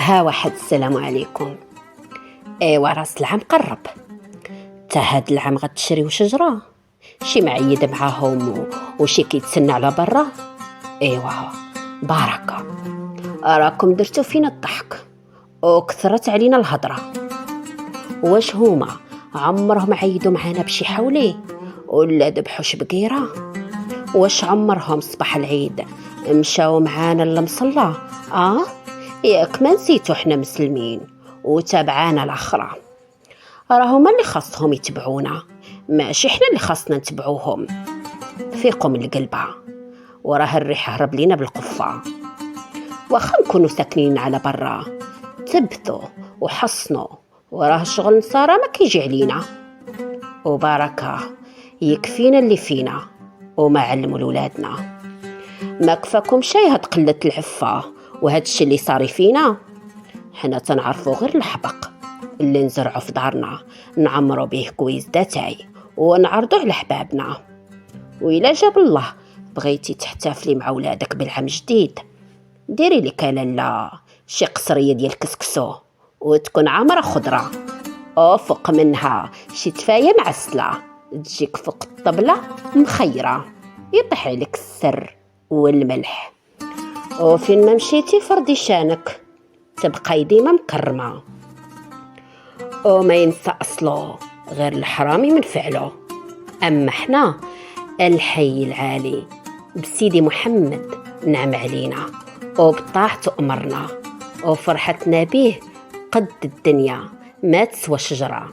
ها واحد السلام عليكم. ايوا راس العام قرب. تا هاد العام غتشريو شجره؟ شي معيد معاهم وشي كيتسنى على برا؟ ايوا بركه. راكم درتو فينا الضحك وكثرت علينا الهضره. واش هما عمرهم عيدوا معانا بشي حولي ولا ذبحوا شبقيره؟ واش عمرهم صباح العيد مشاو معانا للمصلى؟ ياك ما نسيتو حنا مسلمين وتابعانا الاخرى. راهما اللي خاصهم يتبعونا، ماشي حنا اللي خاصنا نتبعوهم. فيقوا من القلبه، وراه الريح هرب لينا بالقفه. واخا نكونوا ساكنين على برا، تبثوا وحصنوا، وراه الشغل نصارى ما كيجي علينا. وبركه يكفينا اللي فينا وما علموا لولادنا. ما كفاكم شي هاد قلة العفة وهاد الشي اللي صاري فينا؟ حنا تنعرفوا غير الحبق اللي نزرعوا في دارنا، نعمروا به كويس داتاي ونعرضوا على حبابنا. وإلا جاب الله بغيتي تحتفلي مع ولادك بالعام جديد، ديري لك لالا شي قصرية ديال الكسكسو وتكون عامرة خضرة، وفوق منها شي تفاية معسلة تجيك فوق الطبلة مخيرة يطيح عليك السر والملح. وفين ما مشيتي فردي شانك تبقاي ديما مكرمة. وما ينسى أصله غير الحرامي من فعله. أما حنا الحي العالي بسيدي محمد نعم علينا وبطاعته أمرنا، وفرحتنا به قد الدنيا ما تسوى شجرة.